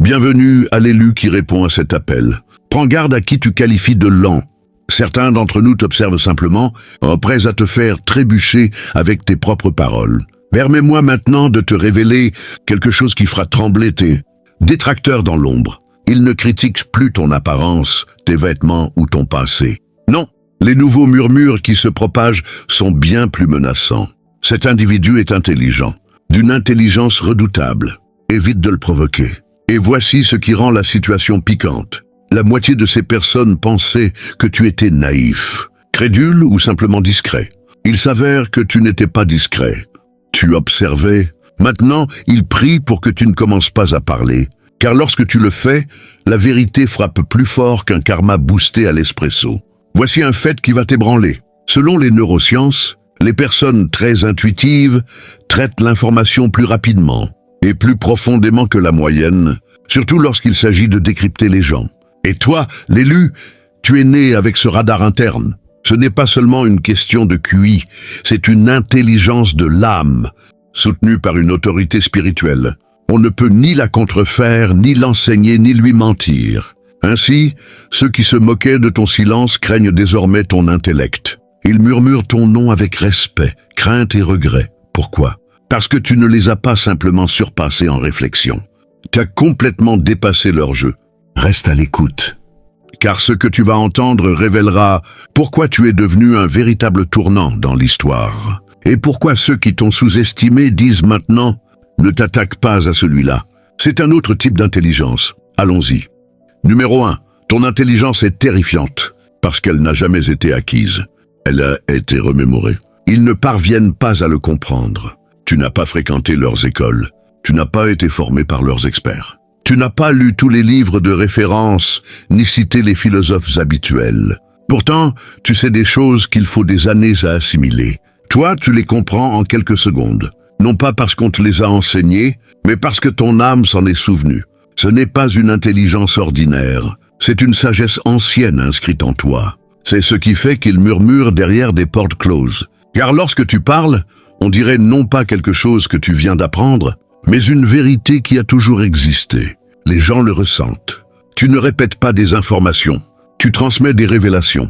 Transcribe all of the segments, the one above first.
Bienvenue à l'élu qui répond à cet appel. Prends garde à qui tu qualifies de lent. Certains d'entre nous t'observent simplement, prêts à te faire trébucher avec tes propres paroles. Permets-moi maintenant de te révéler quelque chose qui fera trembler tes détracteurs dans l'ombre. Ils ne critiquent plus ton apparence, tes vêtements ou ton passé. Non, les nouveaux murmures qui se propagent sont bien plus menaçants. Cet individu est intelligent, d'une intelligence redoutable. Évite de le provoquer. Et voici ce qui rend la situation piquante. La moitié de ces personnes pensaient que tu étais naïf, crédule ou simplement discret. Il s'avère que tu n'étais pas discret. Tu observais. Maintenant, ils prient pour que tu ne commences pas à parler. Car lorsque tu le fais, la vérité frappe plus fort qu'un karma boosté à l'espresso. Voici un fait qui va t'ébranler. Selon les neurosciences, les personnes très intuitives traitent l'information plus rapidement et plus profondément que la moyenne, surtout lorsqu'il s'agit de décrypter les gens. Et toi, l'élu, tu es né avec ce radar interne. Ce n'est pas seulement une question de QI, c'est une intelligence de l'âme, soutenue par une autorité spirituelle. On ne peut ni la contrefaire, ni l'enseigner, ni lui mentir. Ainsi, ceux qui se moquaient de ton silence craignent désormais ton intellect. Ils murmurent ton nom avec respect, crainte et regret. Pourquoi? Parce que tu ne les as pas simplement surpassés en réflexion. Tu as complètement dépassé leur jeu. Reste à l'écoute. Car ce que tu vas entendre révélera pourquoi tu es devenu un véritable tournant dans l'histoire. Et pourquoi ceux qui t'ont sous-estimé disent maintenant « Ne t'attaque pas à celui-là ». C'est un autre type d'intelligence. Allons-y. Numéro 1. Ton intelligence est terrifiante parce qu'elle n'a jamais été acquise. Elle a été remémorée. Ils ne parviennent pas à le comprendre. Tu n'as pas fréquenté leurs écoles. Tu n'as pas été formé par leurs experts. Tu n'as pas lu tous les livres de référence, ni cité les philosophes habituels. Pourtant, tu sais des choses qu'il faut des années à assimiler. Toi, tu les comprends en quelques secondes. Non pas parce qu'on te les a enseignées, mais parce que ton âme s'en est souvenue. Ce n'est pas une intelligence ordinaire. C'est une sagesse ancienne inscrite en toi. C'est ce qui fait qu'ils murmurent derrière des portes closes. Car lorsque tu parles, on dirait non pas quelque chose que tu viens d'apprendre, mais une vérité qui a toujours existé. Les gens le ressentent. Tu ne répètes pas des informations, tu transmets des révélations.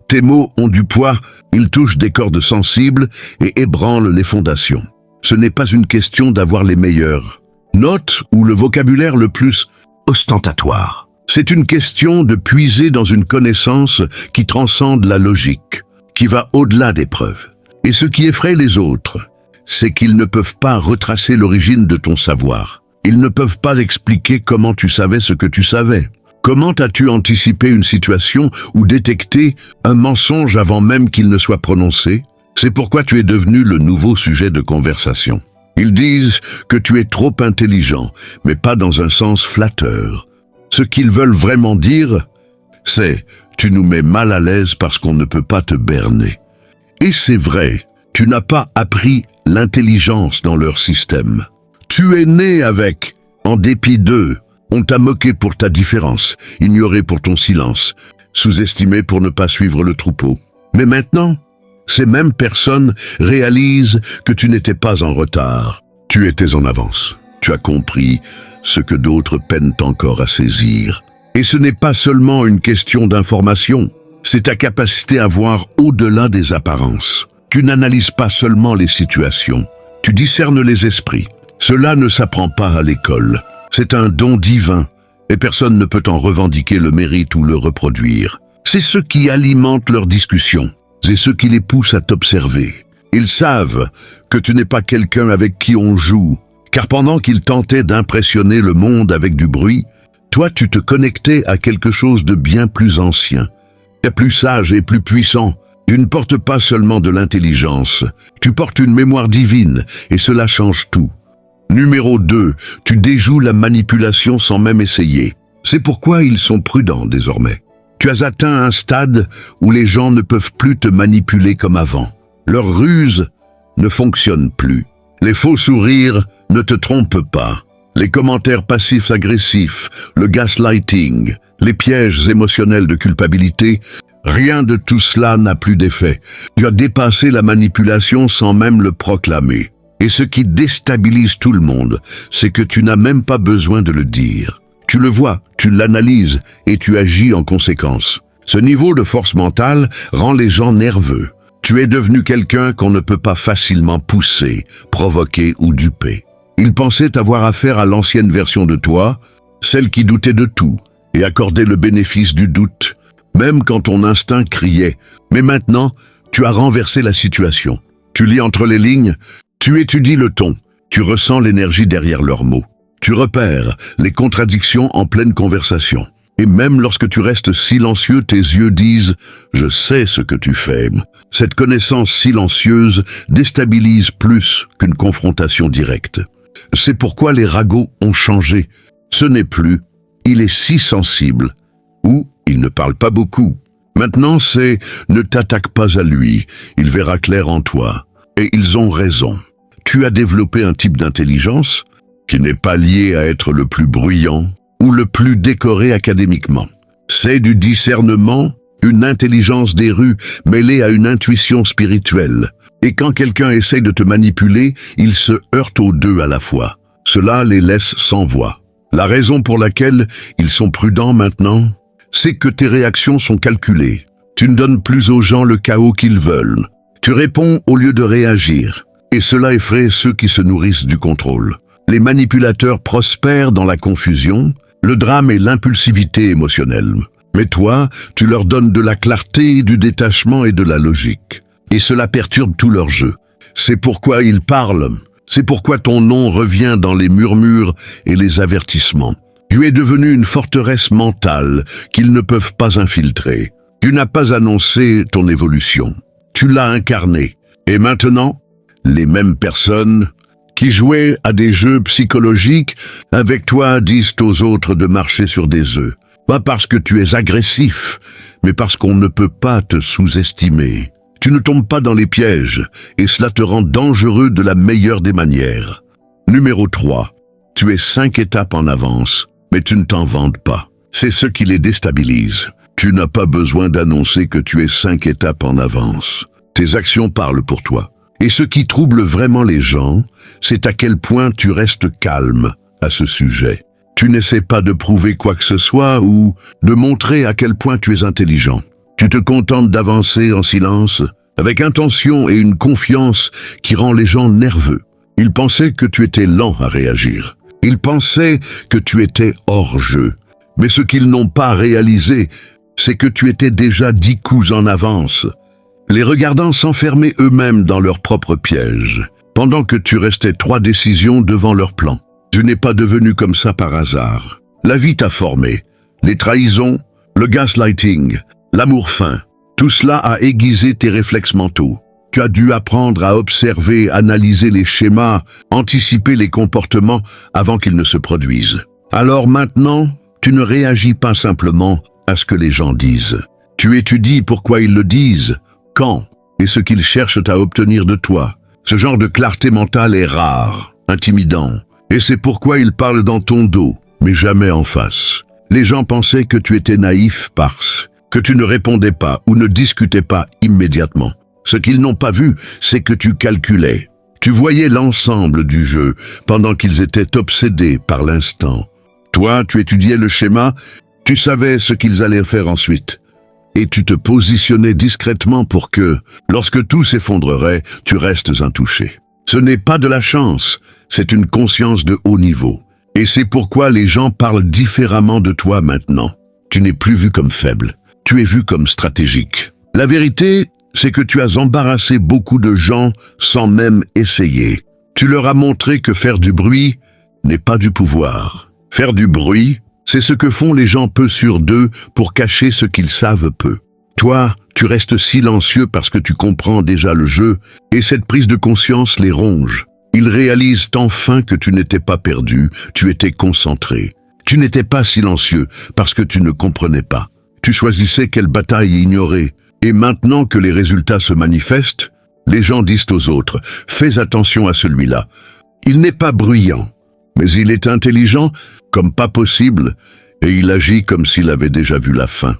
Tes mots ont du poids, ils touchent des cordes sensibles et ébranlent les fondations. Ce n'est pas une question d'avoir les meilleures notes ou le vocabulaire le plus ostentatoire. C'est une question de puiser dans une connaissance qui transcende la logique, qui va au-delà des preuves. Et ce qui effraie les autres, c'est qu'ils ne peuvent pas retracer l'origine de ton savoir. Ils ne peuvent pas expliquer comment tu savais ce que tu savais. Comment as-tu anticipé une situation ou détecté un mensonge avant même qu'il ne soit prononcé? C'est pourquoi tu es devenu le nouveau sujet de conversation. Ils disent que tu es trop intelligent, mais pas dans un sens flatteur. Ce qu'ils veulent vraiment dire, c'est « tu nous mets mal à l'aise parce qu'on ne peut pas te berner ». Et c'est vrai, tu n'as pas appris l'intelligence dans leur système. Tu es né avec, en dépit d'eux. On t'a moqué pour ta différence, ignoré pour ton silence, sous-estimé pour ne pas suivre le troupeau. Mais maintenant, ces mêmes personnes réalisent que tu n'étais pas en retard. Tu étais en avance. Tu as compris ce que d'autres peinent encore à saisir. Et ce n'est pas seulement une question d'information, c'est ta capacité à voir au-delà des apparences. Tu n'analyses pas seulement les situations, tu discernes les esprits. Cela ne s'apprend pas à l'école. C'est un don divin, et personne ne peut en revendiquer le mérite ou le reproduire. C'est ce qui alimente leurs discussions, c'est ce qui les pousse à t'observer. Ils savent que tu n'es pas quelqu'un avec qui on joue, car pendant qu'ils tentaient d'impressionner le monde avec du bruit, toi tu te connectais à quelque chose de bien plus ancien, plus sage et plus puissant. Tu ne portes pas seulement de l'intelligence, tu portes une mémoire divine, et cela change tout. Numéro 2, tu déjoues la manipulation sans même essayer. C'est pourquoi ils sont prudents désormais. Tu as atteint un stade où les gens ne peuvent plus te manipuler comme avant. Leurs ruses ne fonctionnent plus. Les faux sourires ne te trompent pas. Les commentaires passifs-agressifs, le gaslighting, les pièges émotionnels de culpabilité, rien de tout cela n'a plus d'effet. Tu as dépassé la manipulation sans même le proclamer. Et ce qui déstabilise tout le monde, c'est que tu n'as même pas besoin de le dire. Tu le vois, tu l'analyses et tu agis en conséquence. Ce niveau de force mentale rend les gens nerveux. Tu es devenu quelqu'un qu'on ne peut pas facilement pousser, provoquer ou duper. Ils pensaient avoir affaire à l'ancienne version de toi, celle qui doutait de tout et accordait le bénéfice du doute, même quand ton instinct criait. Mais maintenant, tu as renversé la situation. Tu lis entre les lignes, tu étudies le ton, tu ressens l'énergie derrière leurs mots. Tu repères les contradictions en pleine conversation. Et même lorsque tu restes silencieux, tes yeux disent « Je sais ce que tu fais ». Cette connaissance silencieuse déstabilise plus qu'une confrontation directe. C'est pourquoi les ragots ont changé. Ce n'est plus « il est si sensible » ou « il ne parle pas beaucoup ». Maintenant, c'est « ne t'attaque pas à lui, il verra clair en toi ». Et ils ont raison. Tu as développé un type d'intelligence qui n'est pas lié à être le plus bruyant ou le plus décoré académiquement. C'est du discernement, une intelligence des rues mêlée à une intuition spirituelle. Et quand quelqu'un essaye de te manipuler, il se heurte aux deux à la fois. Cela les laisse sans voix. La raison pour laquelle ils sont prudents maintenant, c'est que tes réactions sont calculées. Tu ne donnes plus aux gens le chaos qu'ils veulent. Tu réponds au lieu de réagir. Et cela effraie ceux qui se nourrissent du contrôle. Les manipulateurs prospèrent dans la confusion, le drame et l'impulsivité émotionnelle. Mais toi, tu leur donnes de la clarté, du détachement et de la logique. Et cela perturbe tout leur jeu. C'est pourquoi ils parlent. C'est pourquoi ton nom revient dans les murmures et les avertissements. Tu es devenu une forteresse mentale qu'ils ne peuvent pas infiltrer. Tu n'as pas annoncé ton évolution. Tu l'as incarnée. Et maintenant, les mêmes personnes qui jouaient à des jeux psychologiques avec toi disent aux autres de marcher sur des œufs. Pas parce que tu es agressif, mais parce qu'on ne peut pas te sous-estimer. Tu ne tombes pas dans les pièges, et cela te rend dangereux de la meilleure des manières. Numéro 3. Tu es 5 étapes en avance, mais tu ne t'en vantes pas. C'est ce qui les déstabilise. Tu n'as pas besoin d'annoncer que tu es 5 étapes en avance. Tes actions parlent pour toi. Et ce qui trouble vraiment les gens, c'est à quel point tu restes calme à ce sujet. Tu n'essaies pas de prouver quoi que ce soit ou de montrer à quel point tu es intelligent. Tu te contentes d'avancer en silence, avec intention et une confiance qui rend les gens nerveux. Ils pensaient que tu étais lent à réagir. Ils pensaient que tu étais hors jeu. Mais ce qu'ils n'ont pas réalisé, c'est que tu étais déjà 10 coups en avance. Les regardant s'enfermer eux-mêmes dans leur propre piège, pendant que tu restais 3 décisions devant leur plan. Tu n'es pas devenu comme ça par hasard. La vie t'a formé. Les trahisons, le gaslighting, l'amour fin, tout cela a aiguisé tes réflexes mentaux. Tu as dû apprendre à observer, analyser les schémas, anticiper les comportements avant qu'ils ne se produisent. Alors maintenant, tu ne réagis pas simplement à ce que les gens disent. Tu étudies pourquoi ils le disent, quand et ce qu'ils cherchent à obtenir de toi. Ce genre de clarté mentale est rare, intimidant, et c'est pourquoi ils parlent dans ton dos, mais jamais en face. Les gens pensaient que tu étais naïf parce que tu ne répondais pas ou ne discutais pas immédiatement. Ce qu'ils n'ont pas vu, c'est que tu calculais. Tu voyais l'ensemble du jeu pendant qu'ils étaient obsédés par l'instant. Toi, tu étudiais le schéma, tu savais ce qu'ils allaient faire ensuite. Et tu te positionnais discrètement pour que, lorsque tout s'effondrerait, tu restes intouché. Ce n'est pas de la chance, c'est une conscience de haut niveau. Et c'est pourquoi les gens parlent différemment de toi maintenant. Tu n'es plus vu comme faible, tu es vu comme stratégique. La vérité, c'est que tu as embarrassé beaucoup de gens sans même essayer. Tu leur as montré que faire du bruit n'est pas du pouvoir. Faire du bruit, c'est ce que font les gens peu sûrs d'eux pour cacher ce qu'ils savent peu. Toi, tu restes silencieux parce que tu comprends déjà le jeu, et cette prise de conscience les ronge. Ils réalisent enfin que tu n'étais pas perdu, tu étais concentré. Tu n'étais pas silencieux parce que tu ne comprenais pas. Tu choisissais quelle bataille ignorer. Et maintenant que les résultats se manifestent, les gens disent aux autres « Fais attention à celui-là. Il n'est pas bruyant, mais il est intelligent comme pas possible et il agit comme s'il avait déjà vu la fin. »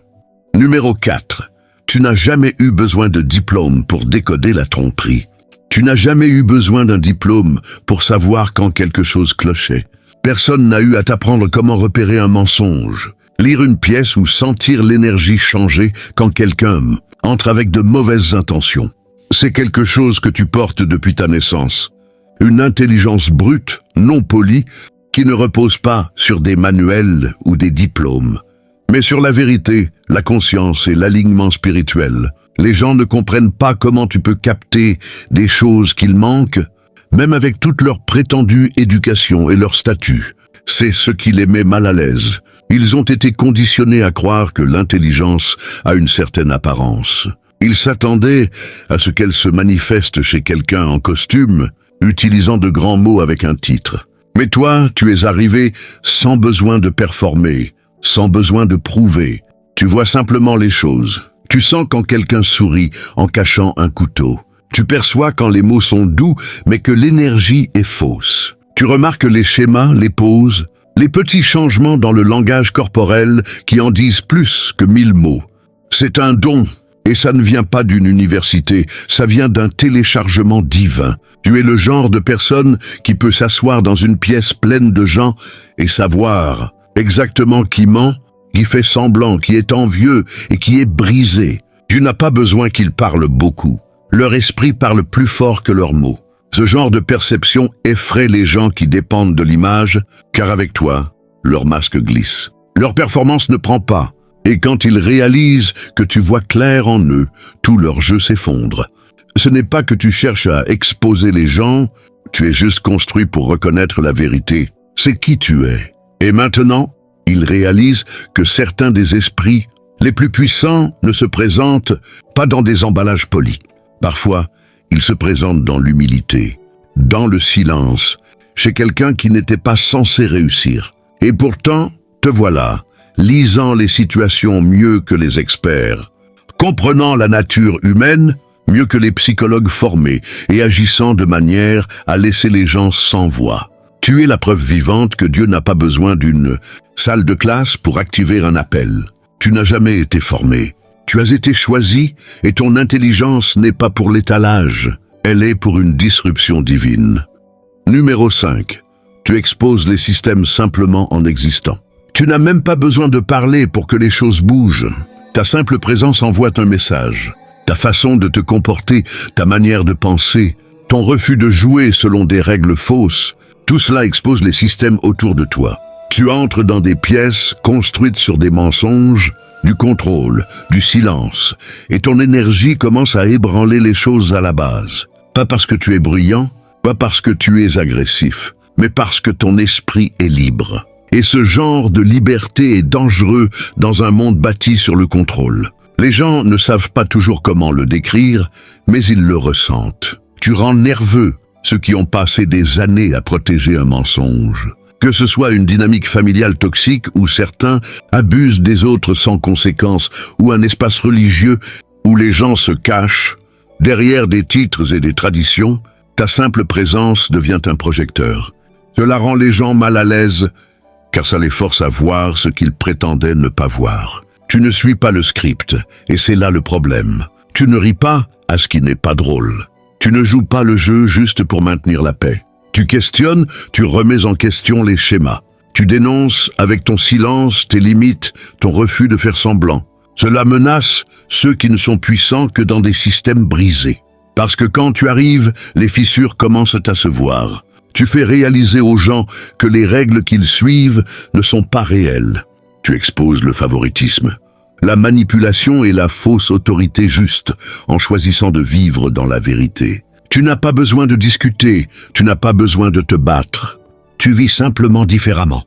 Numéro 4. Tu n'as jamais eu besoin de diplôme pour décoder la tromperie. Tu n'as jamais eu besoin d'un diplôme pour savoir quand quelque chose clochait. Personne n'a eu à t'apprendre comment repérer un mensonge, lire une pièce ou sentir l'énergie changer quand quelqu'un entre avec de mauvaises intentions. C'est quelque chose que tu portes depuis ta naissance. Une intelligence brute, non polie, qui ne repose pas sur des manuels ou des diplômes, mais sur la vérité, la conscience et l'alignement spirituel. Les gens ne comprennent pas comment tu peux capter des choses qu'ils manquent, même avec toute leur prétendue éducation et leur statut. C'est ce qui les met mal à l'aise. Ils ont été conditionnés à croire que l'intelligence a une certaine apparence. Ils s'attendaient à ce qu'elle se manifeste chez quelqu'un en costume, utilisant de grands mots avec un titre. Mais toi, tu es arrivé sans besoin de performer, sans besoin de prouver. Tu vois simplement les choses. Tu sens quand quelqu'un sourit en cachant un couteau. Tu perçois quand les mots sont doux, mais que l'énergie est fausse. Tu remarques les schémas, les poses, les petits changements dans le langage corporel qui en disent plus que 1000 mots. C'est un don, et ça ne vient pas d'une université, ça vient d'un téléchargement divin. Tu es le genre de personne qui peut s'asseoir dans une pièce pleine de gens et savoir exactement qui ment, qui fait semblant, qui est envieux et qui est brisé. Tu n'as pas besoin qu'ils parlent beaucoup. Leur esprit parle plus fort que leurs mots. Ce genre de perception effraie les gens qui dépendent de l'image, car avec toi, leur masque glisse. Leur performance ne prend pas, et quand ils réalisent que tu vois clair en eux, tout leur jeu s'effondre. Ce n'est pas que tu cherches à exposer les gens, tu es juste construit pour reconnaître la vérité. C'est qui tu es. Et maintenant, ils réalisent que certains des esprits les plus puissants ne se présentent pas dans des emballages polis. Parfois, ils se présentent dans l'humilité, dans le silence, chez quelqu'un qui n'était pas censé réussir. Et pourtant, te voilà, lisant les situations mieux que les experts, comprenant la nature humaine mieux que les psychologues formés et agissant de manière à laisser les gens sans voix. Tu es la preuve vivante que Dieu n'a pas besoin d'une salle de classe pour activer un appel. Tu n'as jamais été formé. Tu as été choisi et ton intelligence n'est pas pour l'étalage. Elle est pour une disruption divine. Numéro 5. Tu exposes les systèmes simplement en existant. Tu n'as même pas besoin de parler pour que les choses bougent. Ta simple présence envoie un message. Ta façon de te comporter, ta manière de penser, ton refus de jouer selon des règles fausses, tout cela expose les systèmes autour de toi. Tu entres dans des pièces construites sur des mensonges, du contrôle, du silence, et ton énergie commence à ébranler les choses à la base. Pas parce que tu es bruyant, pas parce que tu es agressif, mais parce que ton esprit est libre. Et ce genre de liberté est dangereux dans un monde bâti sur le contrôle. Les gens ne savent pas toujours comment le décrire, mais ils le ressentent. Tu rends nerveux ceux qui ont passé des années à protéger un mensonge. Que ce soit une dynamique familiale toxique où certains abusent des autres sans conséquence, ou un espace religieux où les gens se cachent, derrière des titres et des traditions, ta simple présence devient un projecteur. Cela rend les gens mal à l'aise, car ça les force à voir ce qu'ils prétendaient ne pas voir. Tu ne suis pas le script, et c'est là le problème. Tu ne ris pas à ce qui n'est pas drôle. Tu ne joues pas le jeu juste pour maintenir la paix. Tu questionnes, tu remets en question les schémas. Tu dénonces avec ton silence tes limites, ton refus de faire semblant. Cela menace ceux qui ne sont puissants que dans des systèmes brisés. Parce que quand tu arrives, les fissures commencent à se voir. Tu fais réaliser aux gens que les règles qu'ils suivent ne sont pas réelles. Tu exposes le favoritisme, la manipulation et la fausse autorité juste en choisissant de vivre dans la vérité. Tu n'as pas besoin de discuter, tu n'as pas besoin de te battre. Tu vis simplement différemment.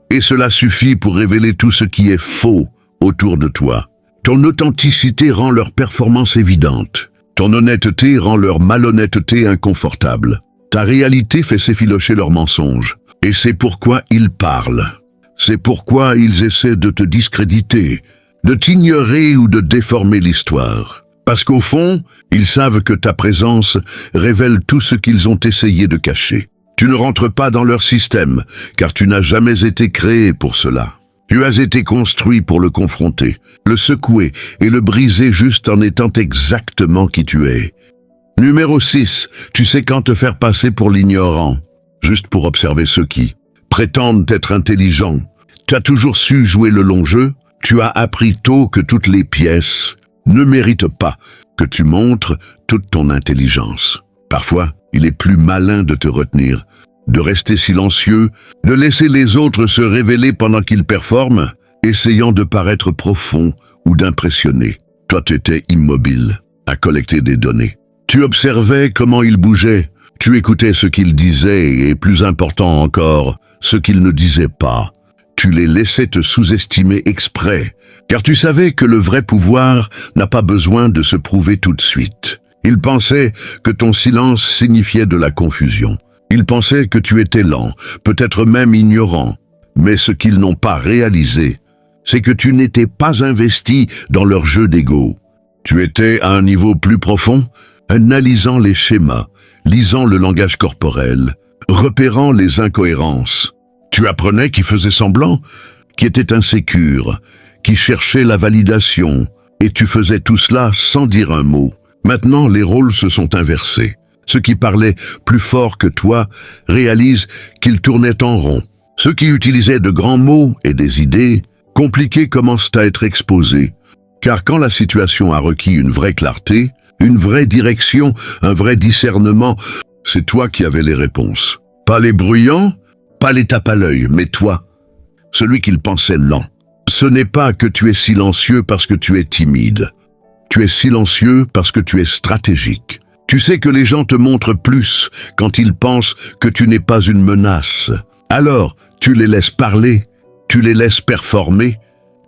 Et cela suffit pour révéler tout ce qui est faux autour de toi. Ton authenticité rend leur performance évidente. Ton honnêteté rend leur malhonnêteté inconfortable. Ta réalité fait s'effilocher leurs mensonges. Et c'est pourquoi ils parlent. C'est pourquoi ils essaient de te discréditer, de t'ignorer ou de déformer l'histoire. Parce qu'au fond, ils savent que ta présence révèle tout ce qu'ils ont essayé de cacher. Tu ne rentres pas dans leur système, car tu n'as jamais été créé pour cela. Tu as été construit pour le confronter, le secouer et le briser juste en étant exactement qui tu es. Numéro 6, tu sais quand te faire passer pour l'ignorant, juste pour observer ceux qui prétendent être intelligents. Tu as toujours su jouer le long jeu. Tu as appris tôt que toutes les pièces ne méritent pas que tu montres toute ton intelligence. Parfois, il est plus malin de te retenir, de rester silencieux, de laisser les autres se révéler pendant qu'ils performent, essayant de paraître profond ou d'impressionner. Toi, tu étais immobile, à collecter des données. Tu observais comment ils bougeaient, tu écoutais ce qu'ils disaient et, plus important encore, ce qu'ils ne disaient pas. Tu les laissais te sous-estimer exprès, car tu savais que le vrai pouvoir n'a pas besoin de se prouver tout de suite. Ils pensaient que ton silence signifiait de la confusion. Ils pensaient que tu étais lent, peut-être même ignorant. Mais ce qu'ils n'ont pas réalisé, c'est que tu n'étais pas investi dans leur jeu d'ego. Tu étais à un niveau plus profond, analysant les schémas, lisant le langage corporel, repérant les incohérences. Tu apprenais qui faisait semblant, qui était insécure, qui cherchait la validation, et tu faisais tout cela sans dire un mot. Maintenant, les rôles se sont inversés. Ceux qui parlaient plus fort que toi réalisent qu'ils tournaient en rond. Ceux qui utilisaient de grands mots et des idées compliquées commencent à être exposés. Car quand la situation a requis une vraie clarté, une vraie direction, un vrai discernement, c'est toi qui avais les réponses. Pas les bruyants, pas les tape à l'œil, mais toi, celui qu'ils pensaient lent. Ce n'est pas que tu es silencieux parce que tu es timide. Tu es silencieux parce que tu es stratégique. Tu sais que les gens te montrent plus quand ils pensent que tu n'es pas une menace. Alors, tu les laisses parler, tu les laisses performer,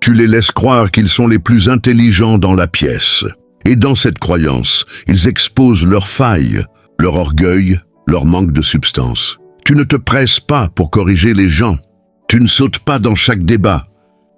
tu les laisses croire qu'ils sont les plus intelligents dans la pièce. Et dans cette croyance, ils exposent leurs failles, leur orgueil, leur manque de substance. Tu ne te presses pas pour corriger les gens. Tu ne sautes pas dans chaque débat,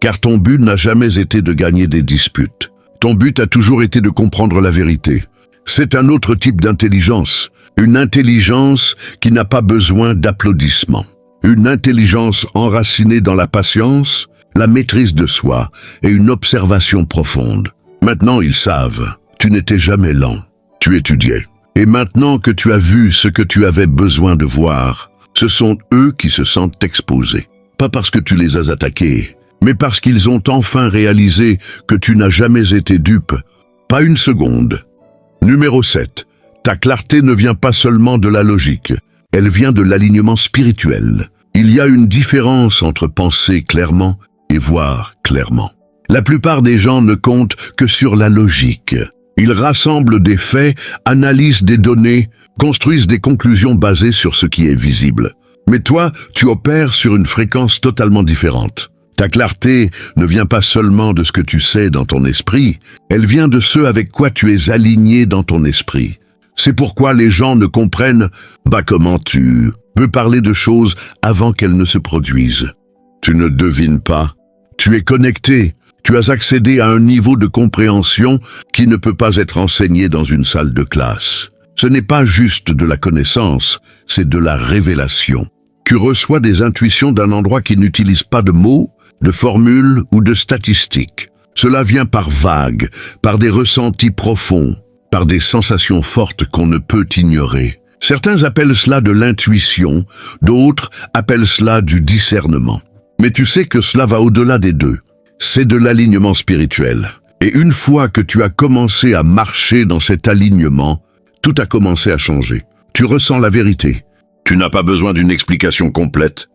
car ton but n'a jamais été de gagner des disputes. Ton but a toujours été de comprendre la vérité. C'est un autre type d'intelligence, une intelligence qui n'a pas besoin d'applaudissements. Une intelligence enracinée dans la patience, la maîtrise de soi et une observation profonde. Maintenant, ils savent, tu n'étais jamais lent, tu étudiais. Et maintenant que tu as vu ce que tu avais besoin de voir, ce sont eux qui se sentent exposés. Pas parce que tu les as attaqués, mais parce qu'ils ont enfin réalisé que tu n'as jamais été dupe, pas une seconde. Numéro 7. Ta clarté ne vient pas seulement de la logique, elle vient de l'alignement spirituel. Il y a une différence entre penser clairement et voir clairement. La plupart des gens ne comptent que sur la logique. Ils rassemblent des faits, analysent des données, construisent des conclusions basées sur ce qui est visible. Mais toi, tu opères sur une fréquence totalement différente. Ta clarté ne vient pas seulement de ce que tu sais dans ton esprit, elle vient de ce avec quoi tu es aligné dans ton esprit. C'est pourquoi les gens ne comprennent pas comment tu peux parler de choses avant qu'elles ne se produisent. Tu ne devines pas, tu es connecté, tu as accédé à un niveau de compréhension qui ne peut pas être enseigné dans une salle de classe. Ce n'est pas juste de la connaissance, c'est de la révélation. Tu reçois des intuitions d'un endroit qui n'utilise pas de mots, de formules ou de statistiques. Cela vient par vagues, par des ressentis profonds, par des sensations fortes qu'on ne peut ignorer. Certains appellent cela de l'intuition, d'autres appellent cela du discernement. Mais tu sais que cela va au-delà des deux. C'est de l'alignement spirituel. Et une fois que tu as commencé à marcher dans cet alignement, tout a commencé à changer. Tu ressens la vérité. Tu n'as pas besoin d'une explication complète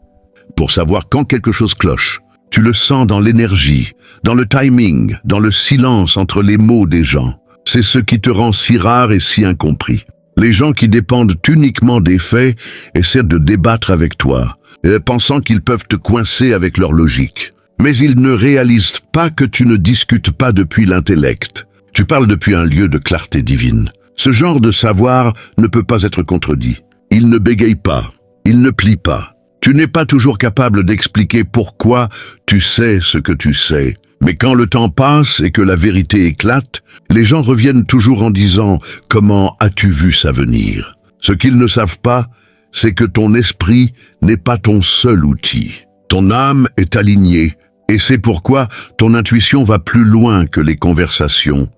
pour savoir quand quelque chose cloche. Tu le sens dans l'énergie, dans le timing, dans le silence entre les mots des gens. C'est ce qui te rend si rare et si incompris. Les gens qui dépendent uniquement des faits essaient de débattre avec toi, pensant qu'ils peuvent te coincer avec leur logique. Mais ils ne réalisent pas que tu ne discutes pas depuis l'intellect. Tu parles depuis un lieu de clarté divine. Ce genre de savoir ne peut pas être contredit. Il ne bégaye pas, il ne plie pas. Tu n'es pas toujours capable d'expliquer pourquoi tu sais ce que tu sais. Mais quand le temps passe et que la vérité éclate, les gens reviennent toujours en disant « Comment as-tu vu ça venir ?» Ce qu'ils ne savent pas, c'est que ton esprit n'est pas ton seul outil. Ton âme est alignée, et c'est pourquoi ton intuition va plus loin que les conversations,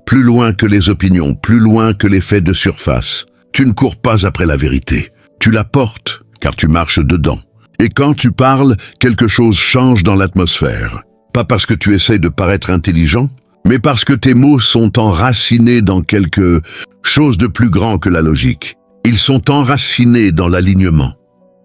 plus loin que les opinions, plus loin que les faits de surface. Tu ne cours pas après la vérité, tu la portes, car tu marches dedans. Et quand tu parles, quelque chose change dans l'atmosphère. Pas parce que tu essaies de paraître intelligent, mais parce que tes mots sont enracinés dans quelque chose de plus grand que la logique. Ils sont enracinés dans l'alignement.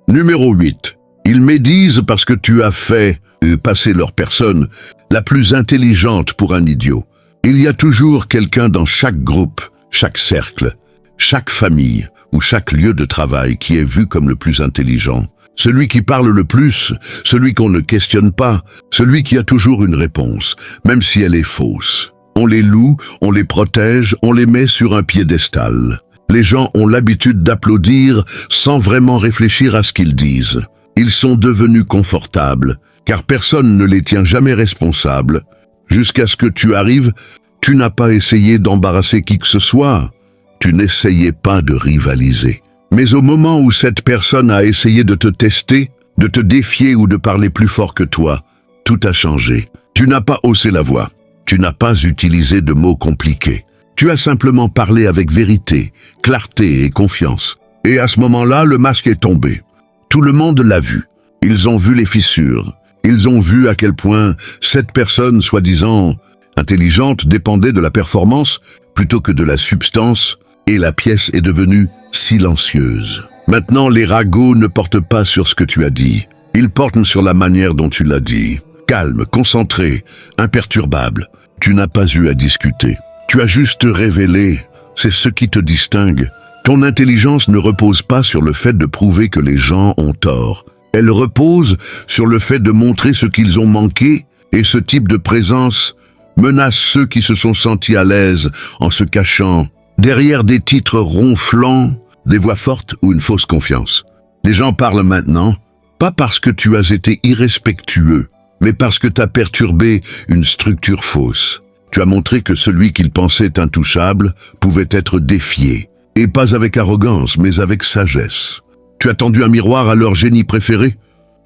Numéro 8. Ils médisent parce que tu as fait passer leur personne la plus intelligente pour un idiot. Il y a toujours quelqu'un dans chaque groupe, chaque cercle, chaque famille ou chaque lieu de travail qui est vu comme le plus intelligent. Celui qui parle le plus, celui qu'on ne questionne pas, celui qui a toujours une réponse, même si elle est fausse. On les loue, on les protège, on les met sur un piédestal. Les gens ont l'habitude d'applaudir sans vraiment réfléchir à ce qu'ils disent. Ils sont devenus confortables, car personne ne les tient jamais responsables. Jusqu'à ce que tu arrives, tu n'as pas essayé d'embarrasser qui que ce soit. Tu n'essayais pas de rivaliser. Mais au moment où cette personne a essayé de te tester, de te défier ou de parler plus fort que toi, tout a changé. Tu n'as pas haussé la voix. Tu n'as pas utilisé de mots compliqués. Tu as simplement parlé avec vérité, clarté et confiance. Et à ce moment-là, le masque est tombé. Tout le monde l'a vu. Ils ont vu les fissures. Ils ont vu à quel point cette personne, soi-disant intelligente, dépendait de la performance plutôt que de la substance, et la pièce est devenue silencieuse. Maintenant, les ragots ne portent pas sur ce que tu as dit. Ils portent sur la manière dont tu l'as dit. Calme, concentré, imperturbable. Tu n'as pas eu à discuter. Tu as juste révélé. C'est ce qui te distingue. Ton intelligence ne repose pas sur le fait de prouver que les gens ont tort. Elle repose sur le fait de montrer ce qu'ils ont manqué, et ce type de présence menace ceux qui se sont sentis à l'aise en se cachant derrière des titres ronflants, des voix fortes ou une fausse confiance. Les gens parlent maintenant, pas parce que tu as été irrespectueux, mais parce que tu as perturbé une structure fausse. Tu as montré que celui qu'ils pensaient intouchable pouvait être défié, et pas avec arrogance, mais avec sagesse. Tu as tendu un miroir à leur génie préféré,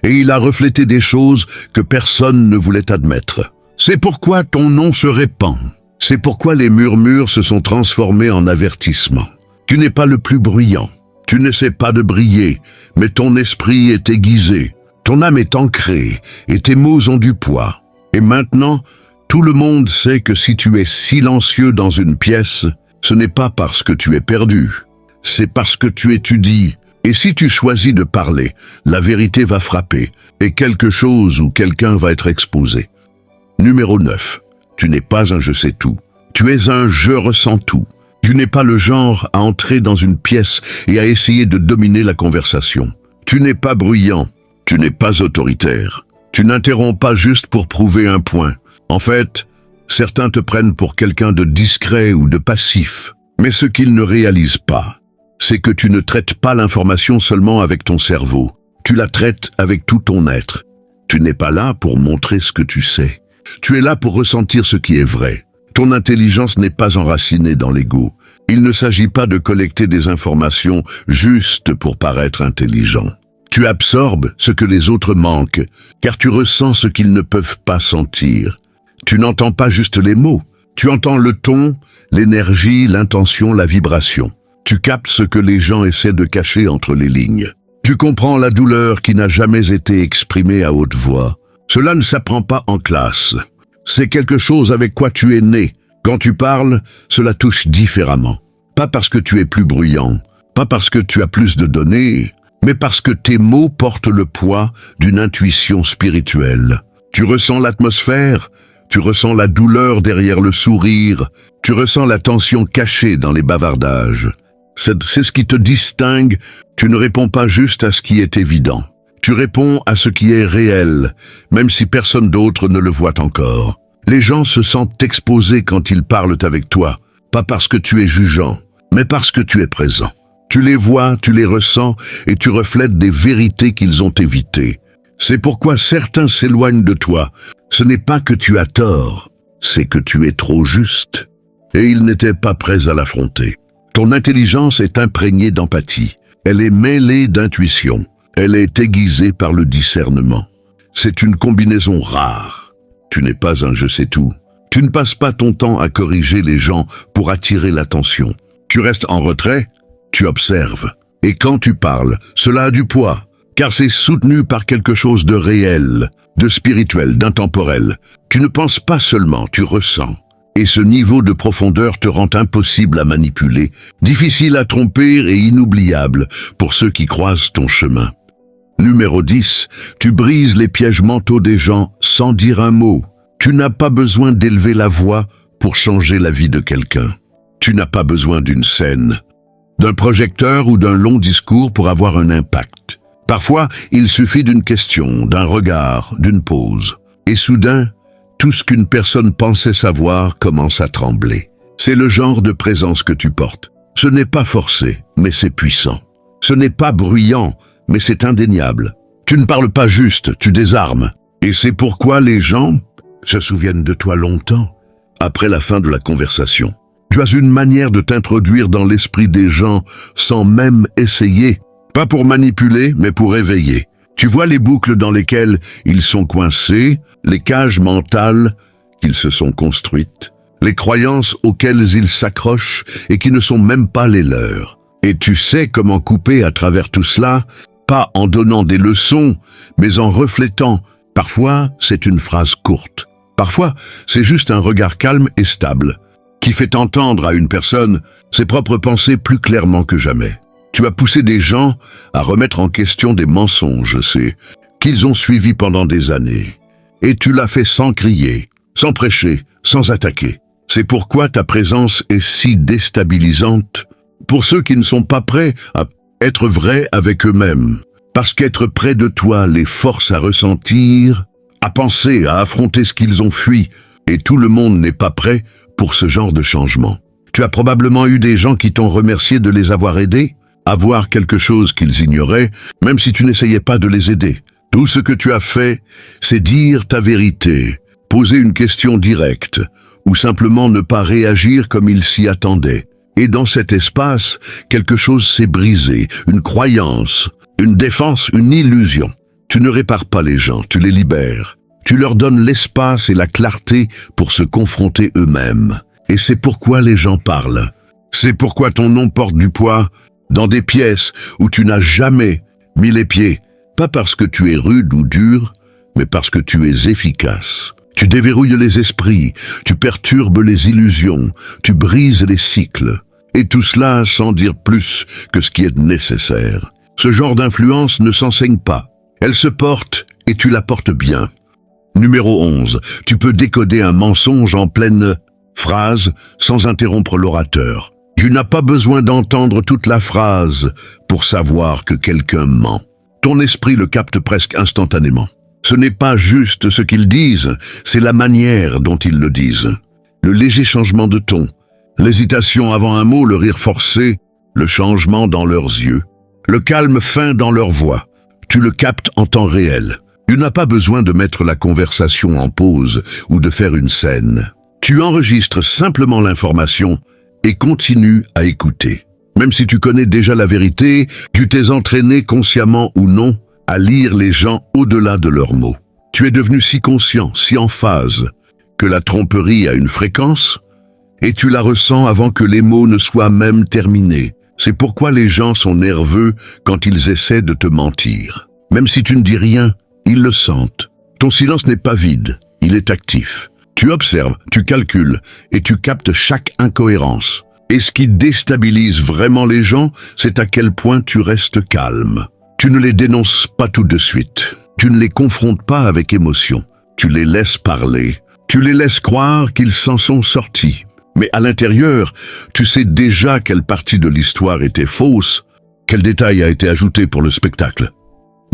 et il a reflété des choses que personne ne voulait admettre. C'est pourquoi ton nom se répand. C'est pourquoi les murmures se sont transformés en avertissements. Tu n'es pas le plus bruyant. Tu n'essaies pas de briller, mais ton esprit est aiguisé. Ton âme est ancrée, et tes mots ont du poids. Et maintenant, tout le monde sait que si tu es silencieux dans une pièce, ce n'est pas parce que tu es perdu. C'est parce que tu étudies. Et si tu choisis de parler, la vérité va frapper, et quelque chose ou quelqu'un va être exposé. Numéro 9. Tu n'es pas un je sais tout. Tu es un je ressens tout. Tu n'es pas le genre à entrer dans une pièce et à essayer de dominer la conversation. Tu n'es pas bruyant. Tu n'es pas autoritaire. Tu n'interromps pas juste pour prouver un point. En fait, certains te prennent pour quelqu'un de discret ou de passif. Mais ce qu'ils ne réalisent pas, c'est que tu ne traites pas l'information seulement avec ton cerveau. Tu la traites avec tout ton être. Tu n'es pas là pour montrer ce que tu sais. Tu es là pour ressentir ce qui est vrai. Ton intelligence n'est pas enracinée dans l'ego. Il ne s'agit pas de collecter des informations juste pour paraître intelligent. Tu absorbes ce que les autres manquent, car tu ressens ce qu'ils ne peuvent pas sentir. Tu n'entends pas juste les mots. Tu entends le ton, l'énergie, l'intention, la vibration. Tu captes ce que les gens essaient de cacher entre les lignes. Tu comprends la douleur qui n'a jamais été exprimée à haute voix. Cela ne s'apprend pas en classe. C'est quelque chose avec quoi tu es né. Quand tu parles, cela touche différemment. Pas parce que tu es plus bruyant, pas parce que tu as plus de données, mais parce que tes mots portent le poids d'une intuition spirituelle. Tu ressens l'atmosphère, tu ressens la douleur derrière le sourire, tu ressens la tension cachée dans les bavardages. C'est ce qui te distingue, tu ne réponds pas juste à ce qui est évident. Tu réponds à ce qui est réel, même si personne d'autre ne le voit encore. Les gens se sentent exposés quand ils parlent avec toi, pas parce que tu es jugeant, mais parce que tu es présent. Tu les vois, tu les ressens, et tu reflètes des vérités qu'ils ont évitées. C'est pourquoi certains s'éloignent de toi. Ce n'est pas que tu as tort, c'est que tu es trop juste. Et ils n'étaient pas prêts à l'affronter. Ton intelligence est imprégnée d'empathie. Elle est mêlée d'intuition. Elle est aiguisée par le discernement. C'est une combinaison rare. Tu n'es pas un je sais tout. Tu ne passes pas ton temps à corriger les gens pour attirer l'attention. Tu restes en retrait, tu observes. Et quand tu parles, cela a du poids, car c'est soutenu par quelque chose de réel, de spirituel, d'intemporel. Tu ne penses pas seulement, tu ressens. Et ce niveau de profondeur te rend impossible à manipuler, difficile à tromper et inoubliable pour ceux qui croisent ton chemin. Numéro 10, tu brises les pièges mentaux des gens sans dire un mot. Tu n'as pas besoin d'élever la voix pour changer la vie de quelqu'un. Tu n'as pas besoin d'une scène, d'un projecteur ou d'un long discours pour avoir un impact. Parfois, il suffit d'une question, d'un regard, d'une pause. Et soudain, tout ce qu'une personne pensait savoir commence à trembler. C'est le genre de présence que tu portes. Ce n'est pas forcé, mais c'est puissant. Ce n'est pas bruyant, mais c'est indéniable. Tu ne parles pas juste, tu désarmes. Et c'est pourquoi les gens se souviennent de toi longtemps, après la fin de la conversation. Tu as une manière de t'introduire dans l'esprit des gens sans même essayer. Pas pour manipuler, mais pour éveiller. Tu vois les boucles dans lesquelles ils sont coincés, les cages mentales qu'ils se sont construites, les croyances auxquelles ils s'accrochent et qui ne sont même pas les leurs. Et tu sais comment couper à travers tout cela, pas en donnant des leçons, mais en reflétant. Parfois, c'est une phrase courte. Parfois, c'est juste un regard calme et stable, qui fait entendre à une personne ses propres pensées plus clairement que jamais. Tu as poussé des gens à remettre en question des mensonges, c'est qu'ils ont suivis pendant des années. Et tu l'as fait sans crier, sans prêcher, sans attaquer. C'est pourquoi ta présence est si déstabilisante pour ceux qui ne sont pas prêts à être vrais avec eux-mêmes. Parce qu'être près de toi les force à ressentir, à penser, à affronter ce qu'ils ont fui. Et tout le monde n'est pas prêt pour ce genre de changement. Tu as probablement eu des gens qui t'ont remercié de les avoir aidés, à voir quelque chose qu'ils ignoraient, même si tu n'essayais pas de les aider. Tout ce que tu as fait, c'est dire ta vérité, poser une question directe, ou simplement ne pas réagir comme ils s'y attendaient. Et dans cet espace, quelque chose s'est brisé, une croyance, une défense, une illusion. Tu ne répares pas les gens, tu les libères. Tu leur donnes l'espace et la clarté pour se confronter eux-mêmes. Et c'est pourquoi les gens parlent. C'est pourquoi ton nom porte du poids dans des pièces où tu n'as jamais mis les pieds. Pas parce que tu es rude ou dur, mais parce que tu es efficace. Tu déverrouilles les esprits, tu perturbes les illusions, tu brises les cycles. Et tout cela sans dire plus que ce qui est nécessaire. Ce genre d'influence ne s'enseigne pas. Elle se porte et tu la portes bien. Numéro 11. Tu peux décoder un mensonge en pleine phrase sans interrompre l'orateur. Tu n'as pas besoin d'entendre toute la phrase pour savoir que quelqu'un ment. Ton esprit le capte presque instantanément. Ce n'est pas juste ce qu'ils disent, c'est la manière dont ils le disent. Le léger changement de ton, l'hésitation avant un mot, le rire forcé, le changement dans leurs yeux, le calme fin dans leur voix. Tu le captes en temps réel. Tu n'as pas besoin de mettre la conversation en pause ou de faire une scène. Tu enregistres simplement l'information et continue à écouter. Même si tu connais déjà la vérité, tu t'es entraîné consciemment ou non à lire les gens au-delà de leurs mots. Tu es devenu si conscient, si en phase, que la tromperie a une fréquence et tu la ressens avant que les mots ne soient même terminés. C'est pourquoi les gens sont nerveux quand ils essaient de te mentir. Même si tu ne dis rien, ils le sentent. Ton silence n'est pas vide, il est actif. Tu observes, tu calcules et tu captes chaque incohérence. Et ce qui déstabilise vraiment les gens, c'est à quel point tu restes calme. Tu ne les dénonces pas tout de suite. Tu ne les confrontes pas avec émotion. Tu les laisses parler. Tu les laisses croire qu'ils s'en sont sortis. Mais à l'intérieur, tu sais déjà quelle partie de l'histoire était fausse, quel détail a été ajouté pour le spectacle.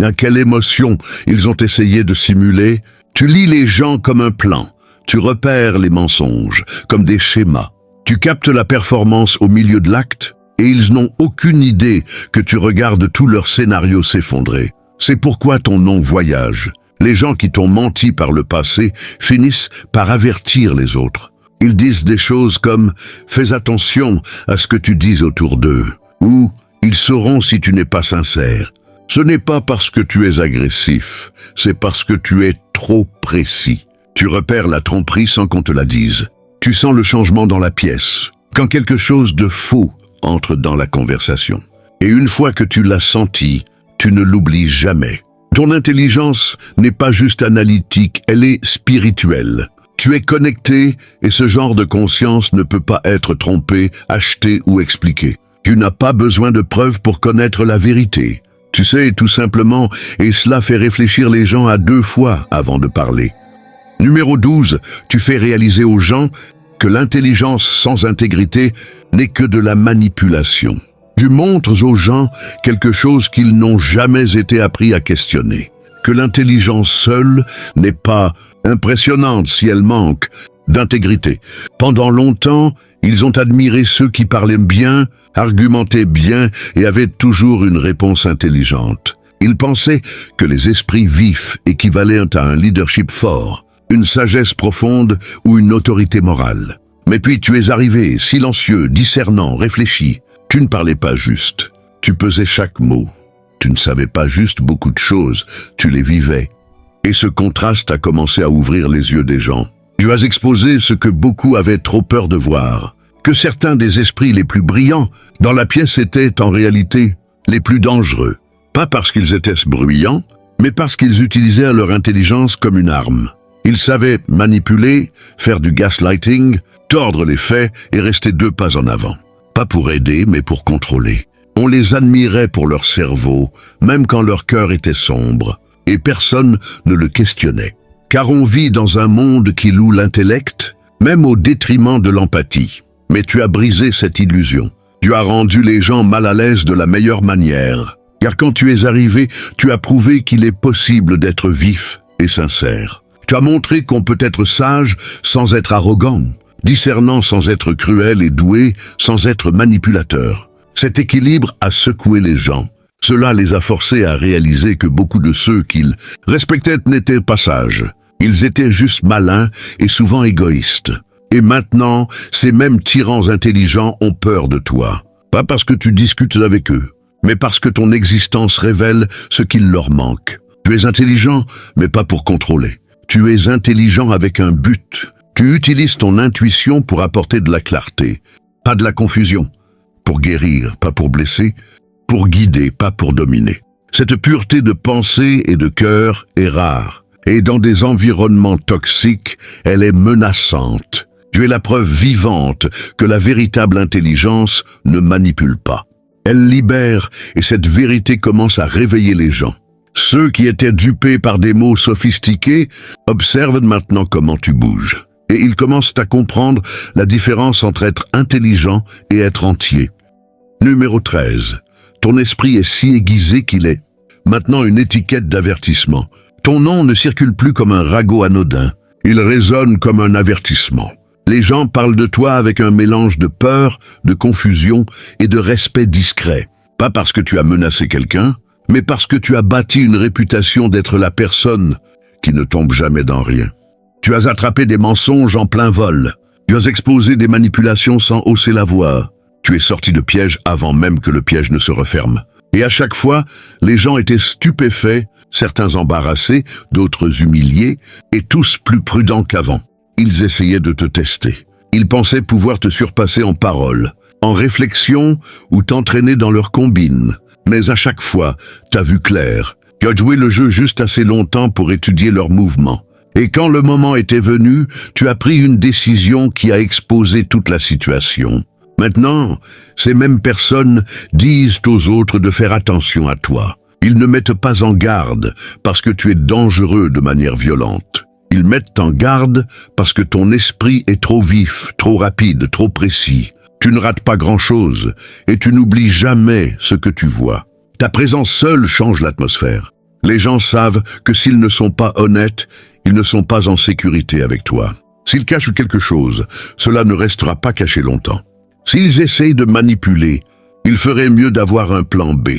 À quelle émotion ils ont essayé de simuler. Tu lis les gens comme un plan. Tu repères les mensonges comme des schémas. Tu captes la performance au milieu de l'acte et ils n'ont aucune idée que tu regardes tout leur scénario s'effondrer. C'est pourquoi ton nom voyage. Les gens qui t'ont menti par le passé finissent par avertir les autres. Ils disent des choses comme « Fais attention à ce que tu dis autour d'eux » ou « Ils sauront si tu n'es pas sincère ». Ce n'est pas parce que tu es agressif, c'est parce que tu es trop précis. Tu repères la tromperie sans qu'on te la dise. Tu sens le changement dans la pièce, quand quelque chose de faux entre dans la conversation. Et une fois que tu l'as senti, tu ne l'oublies jamais. Ton intelligence n'est pas juste analytique, elle est spirituelle. Tu es connecté et ce genre de conscience ne peut pas être trompé, acheté ou expliqué. Tu n'as pas besoin de preuves pour connaître la vérité. Tu sais, tout simplement, et cela fait réfléchir les gens à 2 fois avant de parler. Numéro 12, tu fais réaliser aux gens que l'intelligence sans intégrité n'est que de la manipulation. Tu montres aux gens quelque chose qu'ils n'ont jamais été appris à questionner. Que l'intelligence seule n'est pas impressionnante si elle manque d'intégrité. Pendant longtemps, ils ont admiré ceux qui parlaient bien, argumentaient bien et avaient toujours une réponse intelligente. Ils pensaient que les esprits vifs équivalaient à un leadership fort, une sagesse profonde ou une autorité morale. Mais puis tu es arrivé, silencieux, discernant, réfléchi. Tu ne parlais pas juste, tu pesais chaque mot. Tu ne savais pas juste beaucoup de choses, tu les vivais. Et ce contraste a commencé à ouvrir les yeux des gens. Tu as exposé ce que beaucoup avaient trop peur de voir, que certains des esprits les plus brillants dans la pièce étaient en réalité les plus dangereux. Pas parce qu'ils étaient bruyants, mais parce qu'ils utilisaient leur intelligence comme une arme. Ils savaient manipuler, faire du gaslighting, tordre les faits et rester 2 pas en avant. Pas pour aider, mais pour contrôler. On les admirait pour leur cerveau, même quand leur cœur était sombre, et personne ne le questionnait. Car on vit dans un monde qui loue l'intellect, même au détriment de l'empathie. Mais tu as brisé cette illusion. Tu as rendu les gens mal à l'aise de la meilleure manière. Car quand tu es arrivé, tu as prouvé qu'il est possible d'être vif et sincère. Tu as montré qu'on peut être sage sans être arrogant, discernant sans être cruel et doué sans être manipulateur. Cet équilibre a secoué les gens. Cela les a forcés à réaliser que beaucoup de ceux qu'ils respectaient n'étaient pas sages. Ils étaient juste malins et souvent égoïstes. Et maintenant, ces mêmes tyrans intelligents ont peur de toi. Pas parce que tu discutes avec eux, mais parce que ton existence révèle ce qu'il leur manque. Tu es intelligent, mais pas pour contrôler. Tu es intelligent avec un but. Tu utilises ton intuition pour apporter de la clarté, pas de la confusion. Pour guérir, pas pour blesser. Pour guider, pas pour dominer. Cette pureté de pensée et de cœur est rare. Et dans des environnements toxiques, elle est menaçante. Tu es la preuve vivante que la véritable intelligence ne manipule pas. Elle libère et cette vérité commence à réveiller les gens. Ceux qui étaient dupés par des mots sophistiqués observent maintenant comment tu bouges. Et ils commencent à comprendre la différence entre être intelligent et être entier. Numéro 13. Ton esprit est si aiguisé qu'il est maintenant une étiquette d'avertissement. Ton nom ne circule plus comme un ragot anodin. Il résonne comme un avertissement. Les gens parlent de toi avec un mélange de peur, de confusion et de respect discret. Pas parce que tu as menacé quelqu'un, mais parce que tu as bâti une réputation d'être la personne qui ne tombe jamais dans rien. Tu as attrapé des mensonges en plein vol. Tu as exposé des manipulations sans hausser la voix. Tu es sorti de piège avant même que le piège ne se referme. Et à chaque fois, les gens étaient stupéfaits, certains embarrassés, d'autres humiliés, et tous plus prudents qu'avant. Ils essayaient de te tester. Ils pensaient pouvoir te surpasser en parole, en réflexion ou t'entraîner dans leur combine. Mais à chaque fois, t'as vu clair. Tu as joué le jeu juste assez longtemps pour étudier leurs mouvements. Et quand le moment était venu, tu as pris une décision qui a exposé toute la situation. Maintenant, ces mêmes personnes disent aux autres de faire attention à toi. Ils ne mettent pas en garde parce que tu es dangereux de manière violente. Ils mettent en garde parce que ton esprit est trop vif, trop rapide, trop précis. Tu ne rates pas grand-chose et tu n'oublies jamais ce que tu vois. Ta présence seule change l'atmosphère. Les gens savent que s'ils ne sont pas honnêtes, ils ne sont pas en sécurité avec toi. S'ils cachent quelque chose, cela ne restera pas caché longtemps. S'ils essayent de manipuler, il ferait mieux d'avoir un plan B,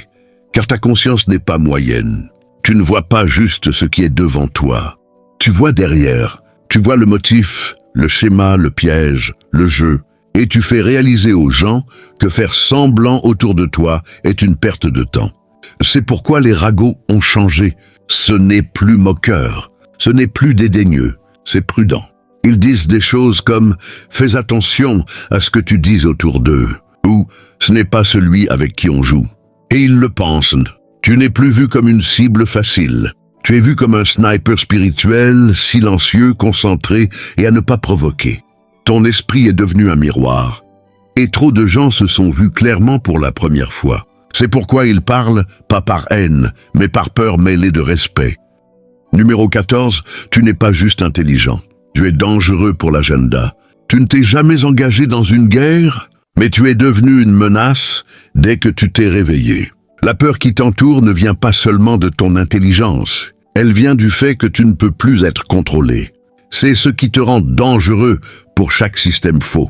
car ta conscience n'est pas moyenne. Tu ne vois pas juste ce qui est devant toi. Tu vois derrière, tu vois le motif, le schéma, le piège, le jeu, et tu fais réaliser aux gens que faire semblant autour de toi est une perte de temps. C'est pourquoi les ragots ont changé. Ce n'est plus moqueur, ce n'est plus dédaigneux, c'est prudent. Ils disent des choses comme « fais attention à ce que tu dis autour d'eux » ou « ce n'est pas celui avec qui on joue ». Et ils le pensent. Tu n'es plus vu comme une cible facile. Tu es vu comme un sniper spirituel, silencieux, concentré et à ne pas provoquer. Ton esprit est devenu un miroir. Et trop de gens se sont vus clairement pour la première fois. C'est pourquoi ils parlent, pas par haine, mais par peur mêlée de respect. Numéro 14, tu n'es pas juste intelligent. Tu es dangereux pour l'agenda. Tu ne t'es jamais engagé dans une guerre, mais tu es devenu une menace dès que tu t'es réveillé. La peur qui t'entoure ne vient pas seulement de ton intelligence. Elle vient du fait que tu ne peux plus être contrôlé. C'est ce qui te rend dangereux pour chaque système faux,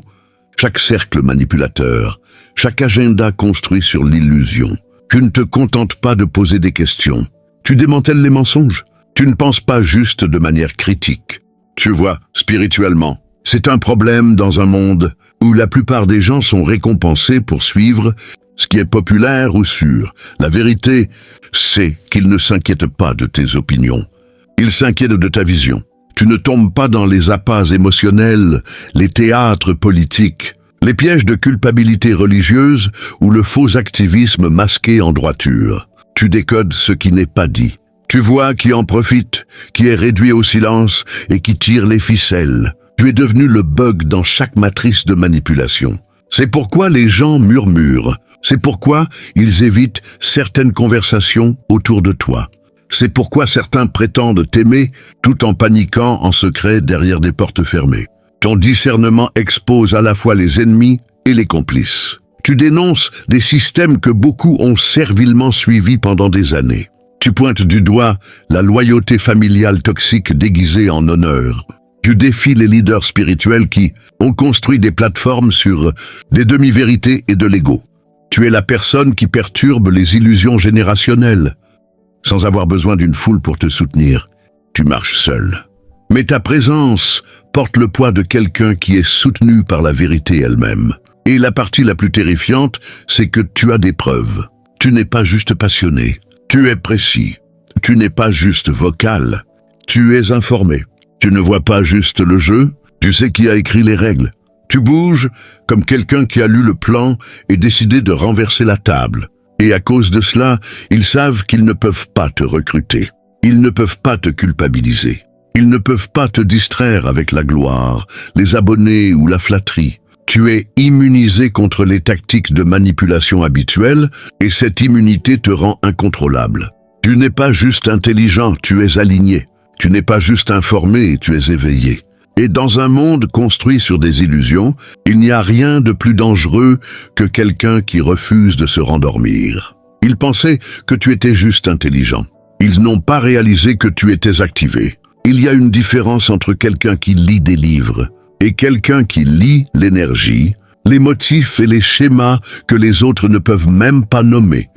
chaque cercle manipulateur, chaque agenda construit sur l'illusion. Tu ne te contentes pas de poser des questions. Tu démantèles les mensonges. Tu ne penses pas juste de manière critique. Tu vois, spirituellement, c'est un problème dans un monde où la plupart des gens sont récompensés pour suivre ce qui est populaire ou sûr. La vérité, c'est qu'ils ne s'inquiètent pas de tes opinions. Ils s'inquiètent de ta vision. Tu ne tombes pas dans les appâts émotionnels, les théâtres politiques, les pièges de culpabilité religieuse ou le faux activisme masqué en droiture. Tu décodes ce qui n'est pas dit. Tu vois qui en profite, qui est réduit au silence et qui tire les ficelles. Tu es devenu le bug dans chaque matrice de manipulation. C'est pourquoi les gens murmurent. C'est pourquoi ils évitent certaines conversations autour de toi. C'est pourquoi certains prétendent t'aimer tout en paniquant en secret derrière des portes fermées. Ton discernement expose à la fois les ennemis et les complices. Tu dénonces des systèmes que beaucoup ont servilement suivis pendant des années. Tu pointes du doigt la loyauté familiale toxique déguisée en honneur. Tu défies les leaders spirituels qui ont construit des plateformes sur des demi-vérités et de l'ego. Tu es la personne qui perturbe les illusions générationnelles. Sans avoir besoin d'une foule pour te soutenir, tu marches seul. Mais ta présence porte le poids de quelqu'un qui est soutenu par la vérité elle-même. Et la partie la plus terrifiante, c'est que tu as des preuves. Tu n'es pas juste passionné. Tu es précis. Tu n'es pas juste vocal. Tu es informé. Tu ne vois pas juste le jeu. Tu sais qui a écrit les règles. Tu bouges comme quelqu'un qui a lu le plan et décidé de renverser la table. Et à cause de cela, ils savent qu'ils ne peuvent pas te recruter. Ils ne peuvent pas te culpabiliser. Ils ne peuvent pas te distraire avec la gloire, les abonnés ou la flatterie. Tu es immunisé contre les tactiques de manipulation habituelles et cette immunité te rend incontrôlable. Tu n'es pas juste intelligent, tu es aligné. Tu n'es pas juste informé, tu es éveillé. Et dans un monde construit sur des illusions, il n'y a rien de plus dangereux que quelqu'un qui refuse de se rendormir. Ils pensaient que tu étais juste intelligent. Ils n'ont pas réalisé que tu étais activé. Il y a une différence entre quelqu'un qui lit des livres et quelqu'un qui lit l'énergie, les motifs et les schémas que les autres ne peuvent même pas nommer.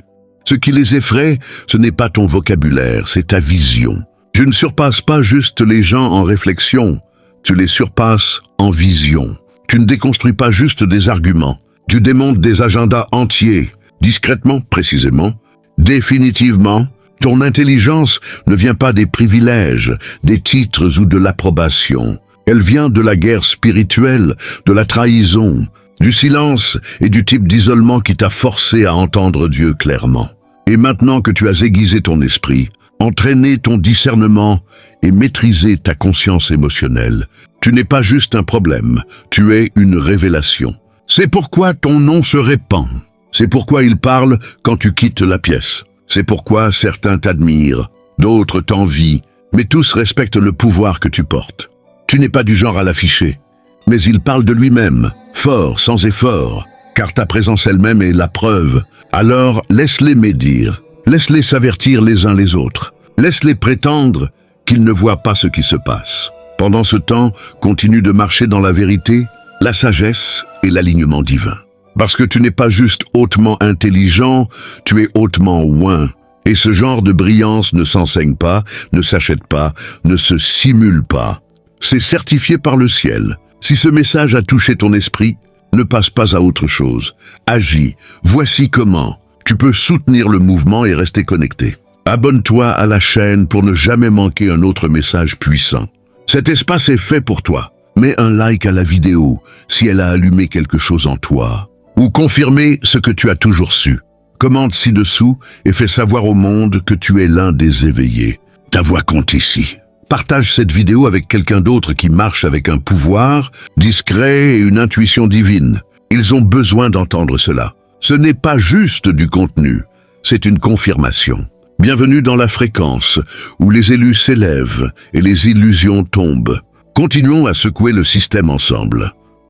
Ce qui les effraie, ce n'est pas ton vocabulaire, c'est ta vision. Je ne surpasse pas juste les gens en réflexion, tu les surpasses en vision. Tu ne déconstruis pas juste des arguments, tu démontes des agendas entiers, discrètement, précisément, définitivement. Ton intelligence ne vient pas des privilèges, des titres ou de l'approbation. Elle vient de la guerre spirituelle, de la trahison, du silence et du type d'isolement qui t'a forcé à entendre Dieu clairement. Et maintenant que tu as aiguisé ton esprit, entraîné ton discernement et maîtrisé ta conscience émotionnelle, tu n'es pas juste un problème, tu es une révélation. C'est pourquoi ton nom se répand. C'est pourquoi il parle quand tu quittes la pièce. C'est pourquoi certains t'admirent, d'autres t'envient, mais tous respectent le pouvoir que tu portes. Tu n'es pas du genre à l'afficher, mais il parle de lui-même, fort, sans effort, car ta présence elle-même est la preuve. Alors laisse-les médire, laisse-les s'avertir les uns les autres, laisse-les prétendre qu'ils ne voient pas ce qui se passe. Pendant ce temps, continue de marcher dans la vérité, la sagesse et l'alignement divin. Parce que tu n'es pas juste hautement intelligent, tu es hautement oint. Et ce genre de brillance ne s'enseigne pas, ne s'achète pas, ne se simule pas. C'est certifié par le ciel. Si ce message a touché ton esprit, ne passe pas à autre chose. Agis. Voici comment. Tu peux soutenir le mouvement et rester connecté. Abonne-toi à la chaîne pour ne jamais manquer un autre message puissant. Cet espace est fait pour toi. Mets un like à la vidéo si elle a allumé quelque chose en toi. Ou confirmer ce que tu as toujours su. Commente ci-dessous et fais savoir au monde que tu es l'un des éveillés. Ta voix compte ici. Partage cette vidéo avec quelqu'un d'autre qui marche avec un pouvoir discret et une intuition divine. Ils ont besoin d'entendre cela. Ce n'est pas juste du contenu, c'est une confirmation. Bienvenue dans la fréquence, où les élus s'élèvent et les illusions tombent. Continuons à secouer le système ensemble.